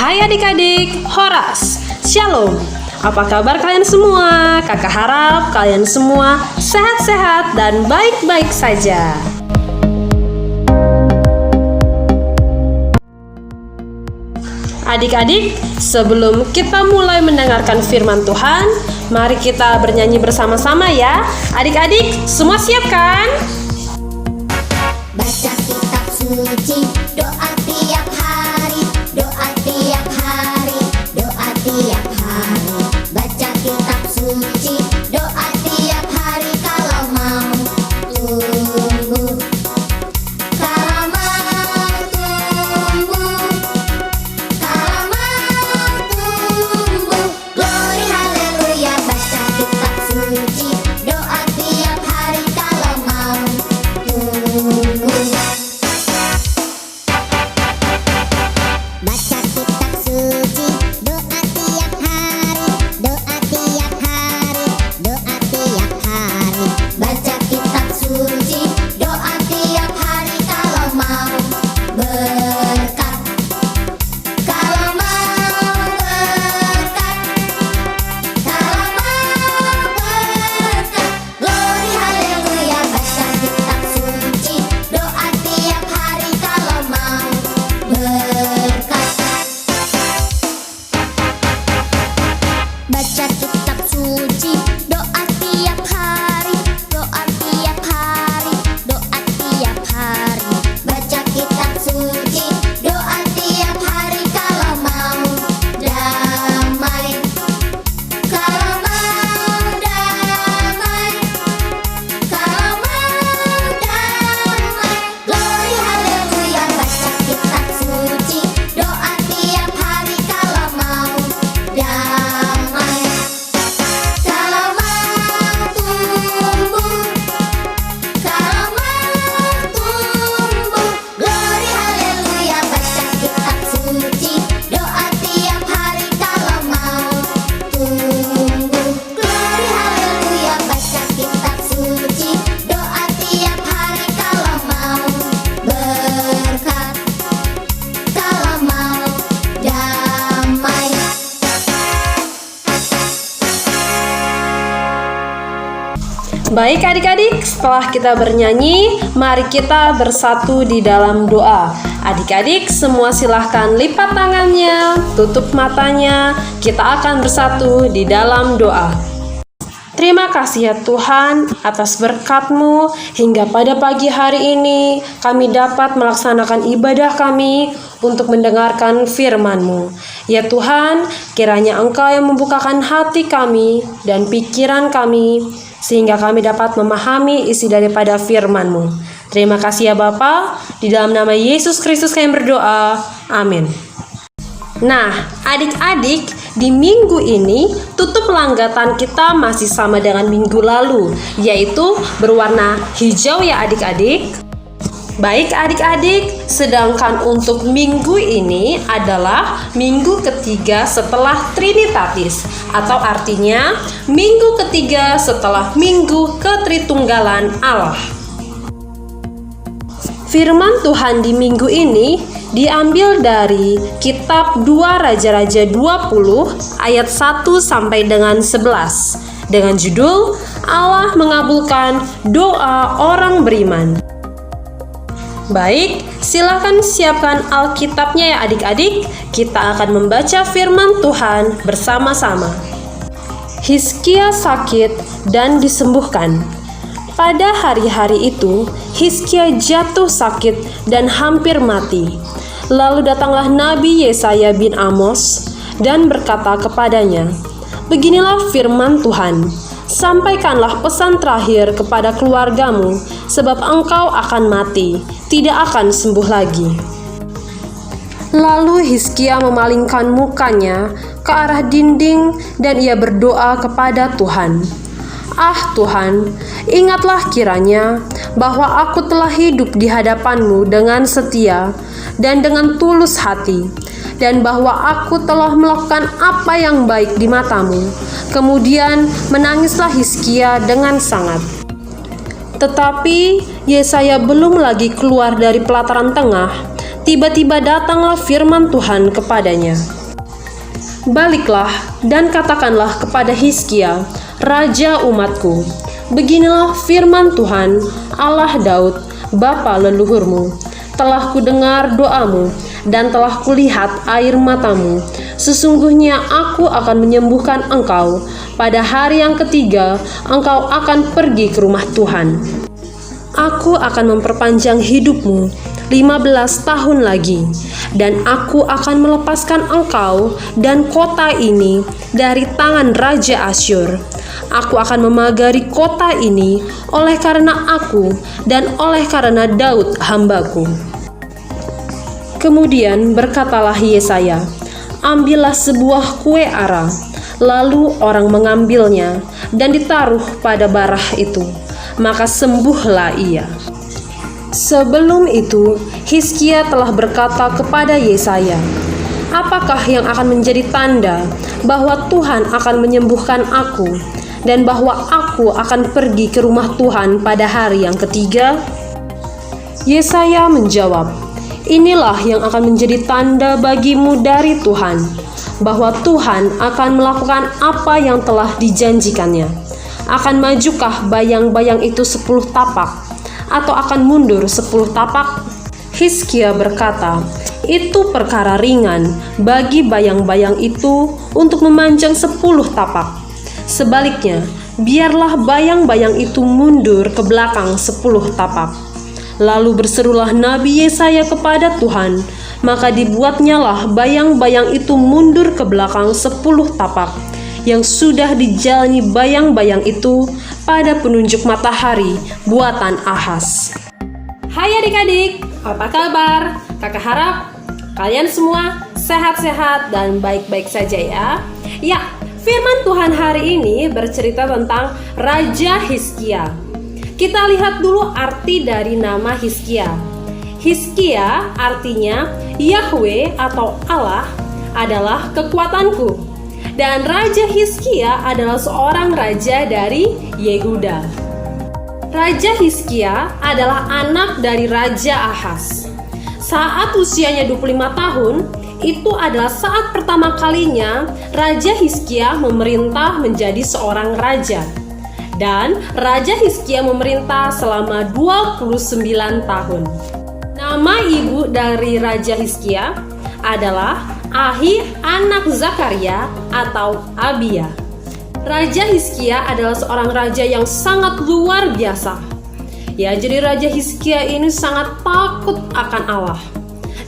Hai adik-adik, Horas, Shalom. Apa kabar kalian semua? Kakak harap kalian semua sehat-sehat dan baik-baik saja. Adik-adik, sebelum kita mulai mendengarkan firman Tuhan, mari kita bernyanyi bersama-sama ya. Adik-adik, semua siap kan? Baca kitab suci, doa tiap hari, doa tiap hari, doa tiap hari. Baca kitab suci, doa tiap hari kalau mau tumbuh. Kalau mau tumbuh, kalau mau tumbuh. Glory haleluya, baca kitab suci, doa tiap hari kalau mau tumbuh. Baca kitab suci, doa tiap hari, doa tiap hari, doa tiap hari. Baca kitab suci, doa tiap hari kalau mau berkat. Kalau mau berkat, kalau mau berkat. Glory haleluya, baca kitab suci, doa tiap hari kalau mau berkat. Baca kitab suci, doa tiap hari, doa tiap hari, doa tiap hari. Baca kitab suci, doa tiap hari kalau mau damai. Kalau mau damai, kalau mau damai. Glory haleluya, baca kitab suci, doa tiap hari kalau mau damai. Kalau mau tumbuh, kalau mau tumbuh. Glory haleluya, baca kitab suci, doa tiap hari kalau mau tumbuh. Glory haleluya, baca kitab suci, doa tiap hari kalau mau berkat, kalau mau damai. Baik adik-adik, setelah kita bernyanyi, mari kita bersatu di dalam doa. Adik-adik semua silahkan lipat tangannya, tutup matanya, kita akan bersatu di dalam doa. Terima kasih ya Tuhan atas berkat-Mu hingga pada pagi hari ini kami dapat melaksanakan ibadah kami untuk mendengarkan firman-Mu. Ya Tuhan, kiranya Engkau yang membukakan hati kami dan pikiran kami sehingga kami dapat memahami isi daripada firman-Mu. Terima kasih ya Bapa, di dalam nama Yesus Kristus kami berdoa. Amin. Nah, adik-adik, di minggu ini tutup langgatan kita masih sama dengan minggu lalu, yaitu berwarna hijau ya adik-adik. Baik adik-adik, sedangkan untuk minggu ini adalah minggu ketiga setelah Trinitatis, atau artinya minggu ketiga setelah minggu ketritunggalan Allah. Firman Tuhan di minggu ini diambil dari kitab 2 Raja-Raja 20 ayat 1 sampai dengan 11 dengan judul Allah mengabulkan doa orang beriman. Baik, silakan siapkan Alkitabnya ya adik-adik. Kita akan membaca firman Tuhan bersama-sama. Hizkia sakit dan disembuhkan. Pada hari-hari itu, Hizkia jatuh sakit dan hampir mati. Lalu datanglah Nabi Yesaya bin Amos dan berkata kepadanya, "Beginilah firman Tuhan, sampaikanlah pesan terakhir kepada keluargamu, sebab engkau akan mati, tidak akan sembuh lagi." Lalu Hizkia memalingkan mukanya ke arah dinding dan ia berdoa kepada Tuhan. "Ah Tuhan, ingatlah kiranya bahwa aku telah hidup di hadapan-Mu dengan setia dan dengan tulus hati, dan bahwa aku telah melakukan apa yang baik di mata-Mu." Kemudian menangislah Hizkia dengan sangat. Tetapi Yesaya belum lagi keluar dari pelataran tengah, tiba-tiba datanglah firman Tuhan kepadanya. Baliklah dan katakanlah kepada Hizkia, raja umatku, beginilah firman Tuhan, Allah Daud, bapa leluhurmu. Telah kudengar doamu dan telah kulihat air matamu. Sesungguhnya aku akan menyembuhkan engkau. Pada hari yang ketiga, engkau akan pergi ke rumah Tuhan. Aku akan memperpanjang hidupmu 15 tahun lagi, dan aku akan melepaskan engkau dan kota ini dari tangan Raja Asyur. Aku akan memagari kota ini oleh karena aku dan oleh karena Daud hambaku. Kemudian berkatalah Yesaya, ambillah sebuah kue ara. Lalu orang mengambilnya dan ditaruh pada barah itu, maka sembuhlah ia. Sebelum itu, Hizkia telah berkata kepada Yesaya, apakah yang akan menjadi tanda bahwa Tuhan akan menyembuhkan aku dan bahwa aku akan pergi ke rumah Tuhan pada hari yang ketiga? Yesaya menjawab, inilah yang akan menjadi tanda bagimu dari Tuhan, bahwa Tuhan akan melakukan apa yang telah dijanjikannya. Akan majukah bayang-bayang itu 10 tapak, atau akan mundur 10 tapak? Hizkia berkata, itu perkara ringan bagi bayang-bayang itu untuk memanjang 10 tapak. Sebaliknya, biarlah bayang-bayang itu mundur ke belakang 10 tapak. Lalu berserulah Nabi Yesaya kepada Tuhan, maka dibuatnyalah bayang-bayang itu mundur ke belakang 10 tapak, yang sudah dijalani bayang-bayang itu pada penunjuk matahari buatan Ahaz. Hai adik-adik, apa kabar? Kakak harap kalian semua sehat-sehat dan baik-baik saja ya. Ya, firman Tuhan hari ini bercerita tentang Raja Hizkia. Kita lihat dulu arti dari nama Hizkia. Hizkia artinya Yahweh atau Allah adalah kekuatanku. Dan Raja Hizkia adalah seorang raja dari Yehuda. Raja Hizkia adalah anak dari Raja Ahaz. Saat usianya 25 tahun, itu adalah saat pertama kalinya Raja Hizkia memerintah menjadi seorang raja. Dan Raja Hizkia memerintah selama 29 tahun. Nama ibu dari Raja Hizkia adalah Ahi anak Zakaria atau Abia. Raja Hizkia adalah seorang raja yang sangat luar biasa. Ya, jadi Raja Hizkia ini sangat takut akan Allah.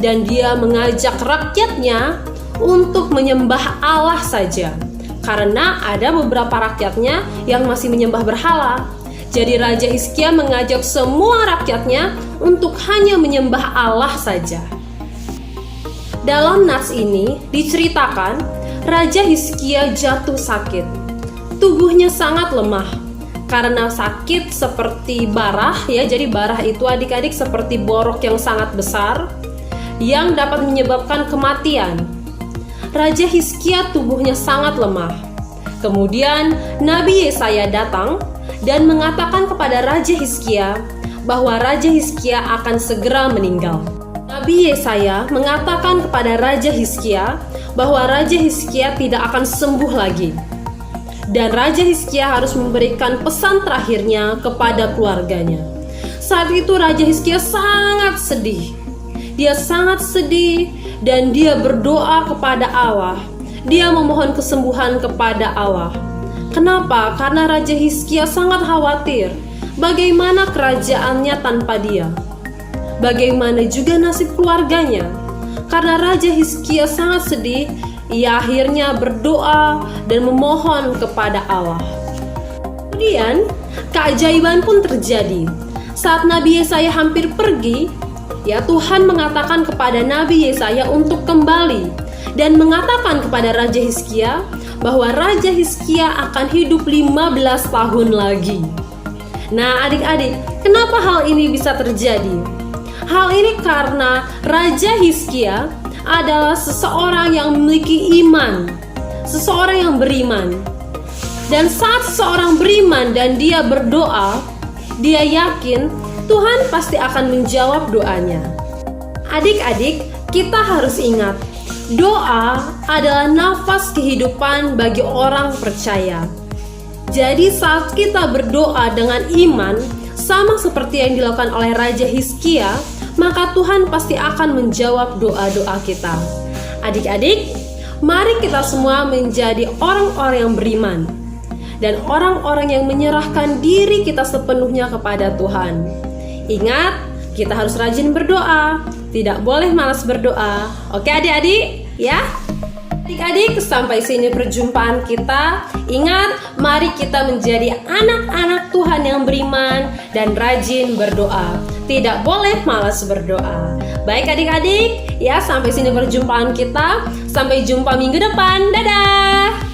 Dan dia mengajak rakyatnya untuk menyembah Allah saja. Karena ada beberapa rakyatnya yang masih menyembah berhala. Jadi Raja Hizkia mengajak semua rakyatnya untuk hanya menyembah Allah saja. Dalam nas ini diceritakan Raja Hizkia jatuh sakit. Tubuhnya sangat lemah karena sakit seperti barah ya. Jadi barah itu adik-adik seperti borok yang sangat besar yang dapat menyebabkan kematian. Raja Hizkia tubuhnya sangat lemah. Kemudian Nabi Yesaya datang dan mengatakan kepada Raja Hizkia bahwa Raja Hizkia akan segera meninggal. Nabi Yesaya mengatakan kepada Raja Hizkia bahwa Raja Hizkia tidak akan sembuh lagi. Dan Raja Hizkia harus memberikan pesan terakhirnya kepada keluarganya. Saat itu Raja Hizkia sangat sedih. Dia sangat sedih dan dia berdoa kepada Allah. Dia memohon kesembuhan kepada Allah. Kenapa? Karena Raja Hizkia sangat khawatir. Bagaimana kerajaannya tanpa dia? Bagaimana juga nasib keluarganya? Karena Raja Hizkia sangat sedih, ia akhirnya berdoa dan memohon kepada Allah. Kemudian, keajaiban pun terjadi. Saat Nabi Yesaya hampir pergi, ya Tuhan mengatakan kepada Nabi Yesaya untuk kembali dan mengatakan kepada Raja Hizkia bahwa Raja Hizkia akan hidup 15 tahun lagi. Nah adik-adik, kenapa hal ini bisa terjadi? Hal ini karena Raja Hizkia adalah seseorang yang memiliki iman, seseorang yang beriman. Dan saat seseorang beriman dan dia berdoa, dia yakin Tuhan pasti akan menjawab doanya. Adik-adik, kita harus ingat, doa adalah nafas kehidupan bagi orang percaya. Jadi saat kita berdoa dengan iman, sama seperti yang dilakukan oleh Raja Hizkia, maka Tuhan pasti akan menjawab doa-doa kita. Adik-adik, mari kita semua menjadi orang-orang yang beriman dan orang-orang yang menyerahkan diri kita sepenuhnya kepada Tuhan. Ingat, kita harus rajin berdoa, tidak boleh malas berdoa. Oke adik-adik, ya? Adik-adik, sampai sini perjumpaan kita. Ingat, mari kita menjadi anak-anak Tuhan yang beriman dan rajin berdoa. Tidak boleh malas berdoa. Baik adik-adik, ya sampai sini perjumpaan kita. Sampai jumpa minggu depan. Dadah!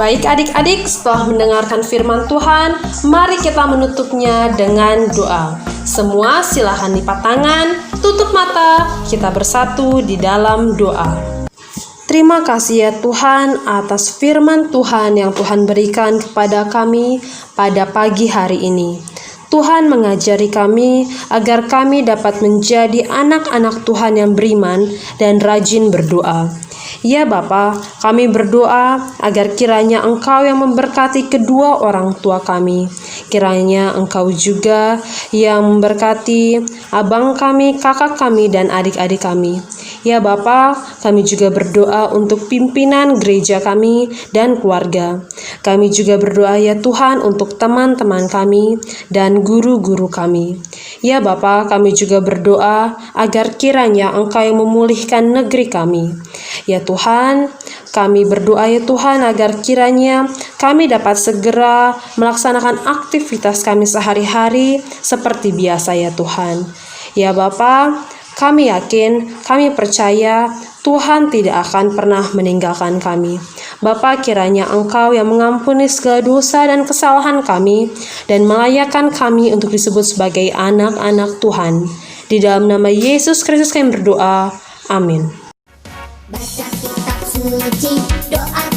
Baik adik-adik, setelah mendengarkan firman Tuhan, mari kita menutupnya dengan doa. Semua silakan lipat tangan, tutup mata, kita bersatu di dalam doa. Terima kasih ya Tuhan atas firman Tuhan yang Tuhan berikan kepada kami pada pagi hari ini. Tuhan mengajari kami agar kami dapat menjadi anak-anak Tuhan yang beriman dan rajin berdoa. Ya Bapa, kami berdoa agar kiranya Engkau yang memberkati kedua orang tua kami. Kiranya Engkau juga yang memberkati abang kami, kakak kami, dan adik-adik kami. Ya Bapa, kami juga berdoa untuk pimpinan gereja kami dan keluarga. Kami juga berdoa ya Tuhan untuk teman-teman kami dan guru-guru kami. Ya Bapa, kami juga berdoa agar kiranya Engkau yang memulihkan negeri kami. Ya Tuhan, kami berdoa ya Tuhan agar kiranya kami dapat segera melaksanakan aktivitas kami sehari-hari seperti biasa ya Tuhan. Ya Bapa, kami yakin, kami percaya Tuhan tidak akan pernah meninggalkan kami. Bapa, kiranya Engkau yang mengampuni segala dosa dan kesalahan kami dan melayakkan kami untuk disebut sebagai anak-anak Tuhan. Di dalam nama Yesus Kristus kami berdoa. Amin. Baca kitab suci, doa